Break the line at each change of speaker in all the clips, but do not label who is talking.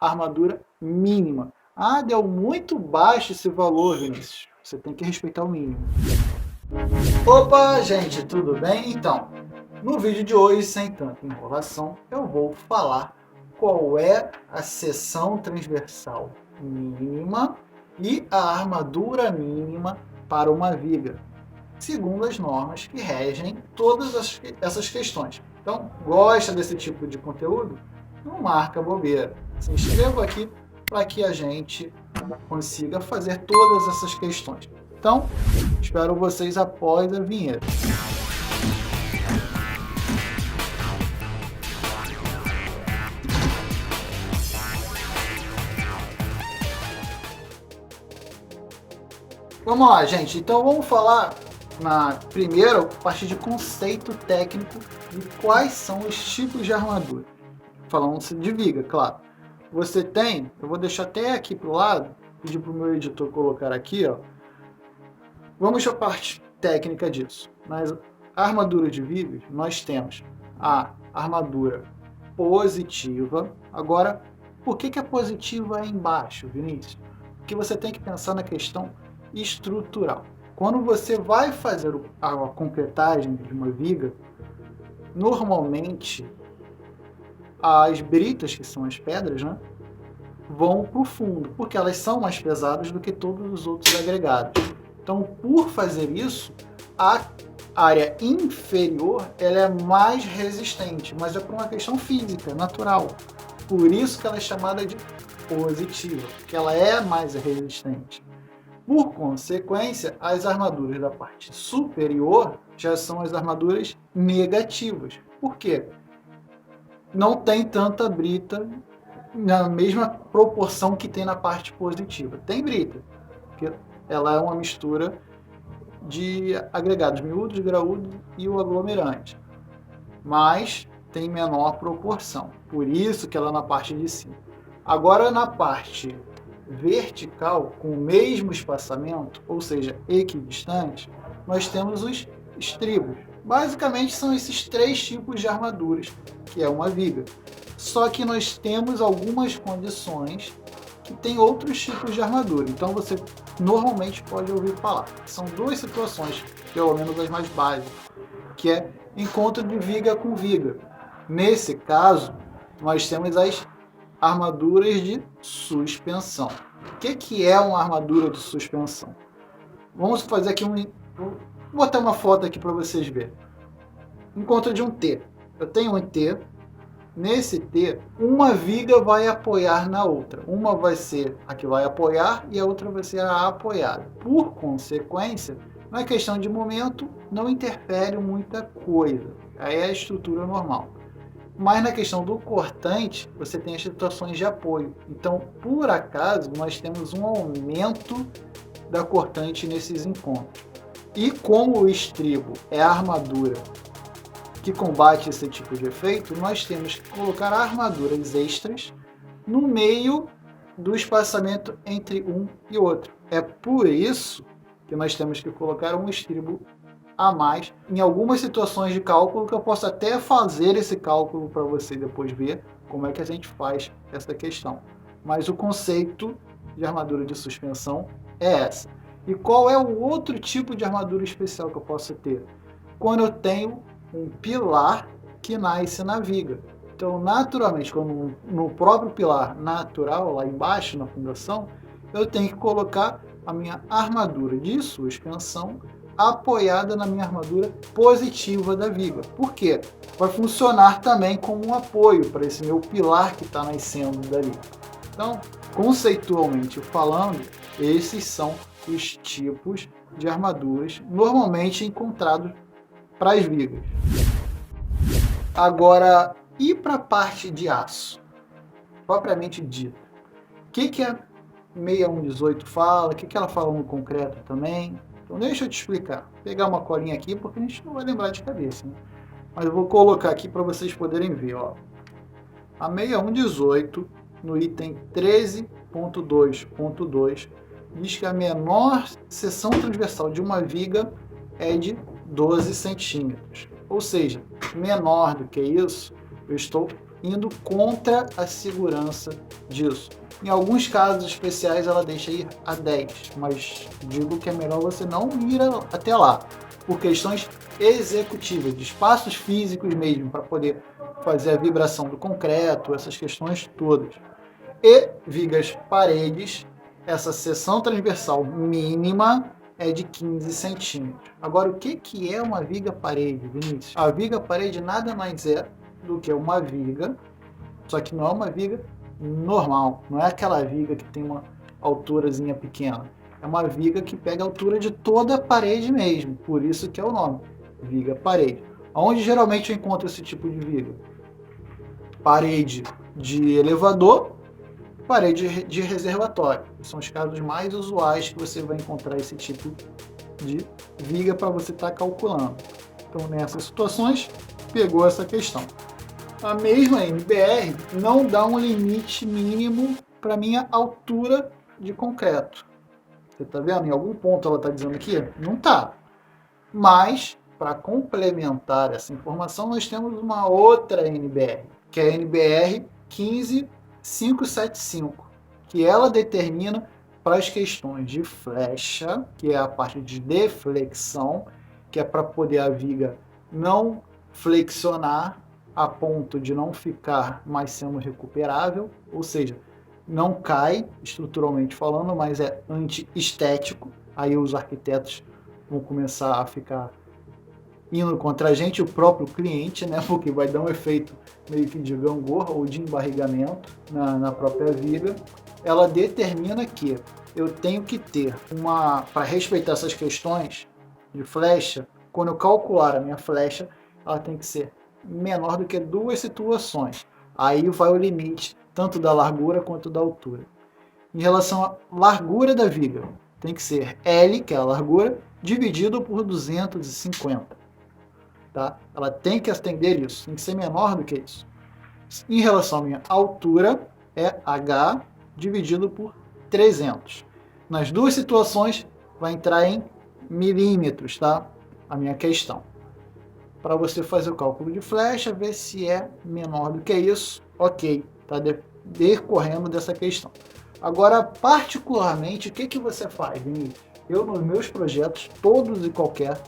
armadura mínima. Ah, deu muito baixo esse valor, Vinícius. Você tem que respeitar o mínimo. Opa, gente, tudo bem? Então, no vídeo de hoje, sem tanta enrolação, eu vou falar qual é a seção transversal mínima e a armadura mínima para uma viga, segundo as normas que regem todas essas questões. Então, gosta desse tipo de conteúdo? Não marca bobeira. Se inscreva aqui para que a gente consiga fazer todas essas questões. Então, espero vocês após a vinheta. Vamos lá, gente. Então, vamos falar na primeira parte de conceito técnico de quais são os tipos de armadura. Falando de viga, claro. Você tem, eu vou deixar até aqui para o lado, pedir para o meu editor colocar aqui, ó. Vamos à parte técnica disso. Nas armaduras de vigas, nós temos a armadura positiva. Agora, por que a positiva é embaixo, Vinícius? Porque você tem que pensar na questão estrutural. Quando você vai fazer a concretagem de uma viga, normalmente as britas, que são as pedras, né, vão para o fundo, porque elas são mais pesadas do que todos os outros agregados. Então, por fazer isso, a área inferior ela é mais resistente, mas é por uma questão física, natural. Por isso que ela é chamada de positiva, porque ela é mais resistente. Por consequência, as armaduras da parte superior já são as armaduras negativas. Por quê? Não tem tanta brita na mesma proporção que tem na parte positiva. Tem brita, porque ela é uma mistura de agregados miúdos, graúdos e o aglomerante, mas tem menor proporção. Por isso que ela é na parte de cima. Agora, na parte vertical, com o mesmo espaçamento, ou seja, equidistante, nós temos os estribos. Basicamente são esses três tipos de armaduras, que é uma viga. Só que nós temos algumas condições que tem outros tipos de armadura. Então você normalmente pode ouvir falar. São duas situações, pelo menos as mais básicas, que é encontro de viga com viga. Nesse caso, nós temos as armaduras de suspensão. O que é uma armadura de suspensão? Vamos fazer aqui vou botar uma foto aqui para vocês verem. Encontro de um T. Eu tenho um T. Nesse T, uma viga vai apoiar na outra. Uma vai ser a que vai apoiar e a outra vai ser a apoiada. Por consequência, na questão de momento, não interfere muita coisa. Aí é a estrutura normal. Mas na questão do cortante, você tem as situações de apoio. Então, por acaso, nós temos um aumento da cortante nesses encontros. E como o estribo é a armadura que combate esse tipo de efeito, nós temos que colocar armaduras extras no meio do espaçamento entre um e outro. É por isso que nós temos que colocar um estribo a mais em algumas situações de cálculo, que eu posso até fazer esse cálculo para você depois ver como é que a gente faz essa questão. Mas o conceito de armadura de suspensão é essa. E qual é o outro tipo de armadura especial que eu posso ter? Quando eu tenho um pilar que nasce na viga. Então, naturalmente, como no próprio pilar natural, lá embaixo na fundação, eu tenho que colocar a minha armadura de suspensão apoiada na minha armadura positiva da viga. Por quê? Vai funcionar também como um apoio para esse meu pilar que está nascendo dali. Então, conceitualmente falando, esses são os tipos de armaduras normalmente encontrados para as vigas. Agora, e para a parte de aço, propriamente dita? O que a 6118 fala? O que ela fala no concreto também? Então deixa eu te explicar. Vou pegar uma colinha aqui, porque a gente não vai lembrar de cabeça, né? Mas eu vou colocar aqui para vocês poderem ver. Ó. A 6118, no item 13.2.2, diz que a menor seção transversal de uma viga é de 12 centímetros. Ou seja, menor do que isso, eu estou indo contra a segurança disso. Em alguns casos especiais ela deixa ir a 10, mas digo que é melhor você não ir até lá, por questões executivas, de espaços físicos mesmo, para poder fazer a vibração do concreto, essas questões todas. E vigas paredes, essa seção transversal mínima é de 15 centímetros. Agora, o que é uma viga parede, Vinícius? A viga parede nada mais é do que uma viga, só que não é uma viga normal, não é aquela viga que tem uma alturazinha pequena. É uma viga que pega a altura de toda a parede mesmo, por isso que é o nome, viga parede. Onde geralmente eu encontro esse tipo de viga? Parede de elevador, parede de reservatório. São os casos mais usuais que você vai encontrar esse tipo de viga para você estar calculando. Então, nessas situações, pegou essa questão. A mesma NBR não dá um limite mínimo para minha altura de concreto. Você está vendo? Em algum ponto ela está dizendo aqui? Não está. Mas, para complementar essa informação, nós temos uma outra NBR, que é a NBR 15575, que ela determina para as questões de flecha, que é a parte de deflexão, que é para poder a viga não flexionar a ponto de não ficar mais sendo recuperável, ou seja, não cai estruturalmente falando, mas é anti-estético. Aí os arquitetos vão começar a ficar indo contra a gente, o próprio cliente, né? Porque vai dar um efeito meio que de gangorra ou de embarrigamento na própria viga. Ela determina que eu tenho que ter para respeitar essas questões de flecha, quando eu calcular a minha flecha, ela tem que ser menor do que 2 situações. Aí vai o limite, tanto da largura quanto da altura. Em relação à largura da viga, tem que ser L, que é a largura, dividido por 250. Tá? Ela tem que atender isso, tem que ser menor do que isso. Em relação à minha altura, é H dividido por 300. Nas duas situações, vai entrar em milímetros, tá? A minha questão. Para você fazer o cálculo de flecha, ver se é menor do que isso, ok, tá decorrendo dessa questão. Agora, particularmente, o que você faz, Vinícius? Eu, nos meus projetos, todos e qualquer,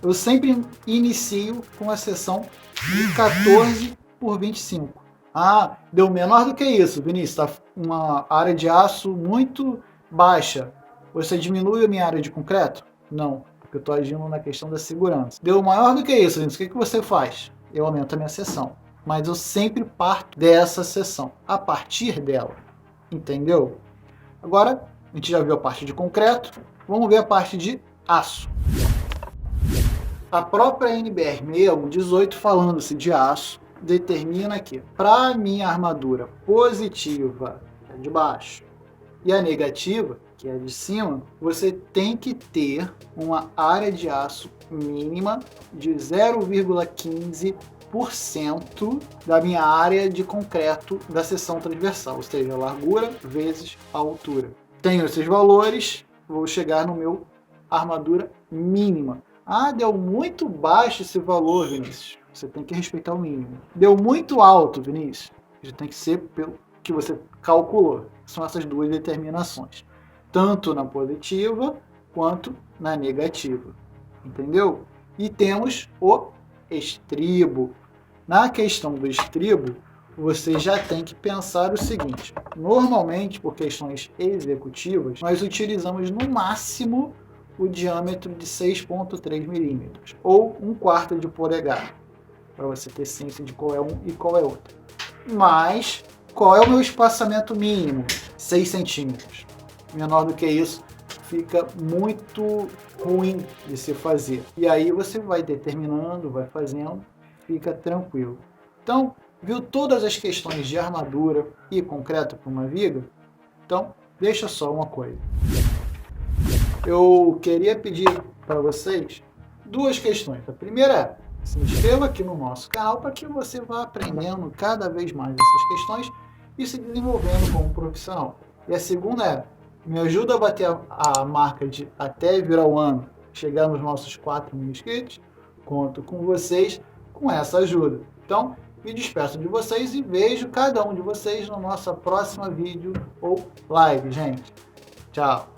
eu sempre inicio com a seção de 14 por 25. Ah, deu menor do que isso, Vinícius, tá uma área de aço muito baixa. Você diminui a minha área de concreto? Não, porque eu estou agindo na questão da segurança. Deu maior do que isso, Vinícius, o que você faz? Eu aumento a minha seção. Mas eu sempre parto dessa seção, a partir dela. Entendeu? Agora, a gente já viu a parte de concreto, vamos ver a parte de aço. A própria NBR 6118, falando-se de aço, determina que para a minha armadura positiva, que é de baixo, e a negativa, que é de cima, você tem que ter uma área de aço mínima de 0,15% da minha área de concreto da seção transversal, ou seja, a largura vezes a altura. Tenho esses valores, vou chegar no meu armadura mínima. Ah, deu muito baixo esse valor, Vinícius. Você tem que respeitar o mínimo. Deu muito alto, Vinícius. Já tem que ser pelo que você calculou. São essas duas determinações. Tanto na positiva quanto na negativa. Entendeu? E temos o estribo. Na questão do estribo, você já tem que pensar o seguinte. Normalmente, por questões executivas, nós utilizamos no máximo o diâmetro de 6,3 milímetros, ou 1/4 de polegar, para você ter ciência de qual é um e qual é outro. Mas, qual é o meu espaçamento mínimo? 6 centímetros. Menor do que isso, fica muito ruim de se fazer. E aí você vai determinando, vai fazendo, fica tranquilo. Então, viu todas as questões de armadura e concreto para uma viga? Então, deixa só uma coisa. Eu queria pedir para vocês duas questões. A primeira é, se inscreva aqui no nosso canal para que você vá aprendendo cada vez mais essas questões e se desenvolvendo como profissional. E a segunda é, me ajuda a bater a marca de até virar o ano, chegar nos nossos 4.000 inscritos. Conto com vocês com essa ajuda. Então, Me despeço de vocês e vejo cada um de vocês no nosso próximo vídeo ou live, gente. Tchau!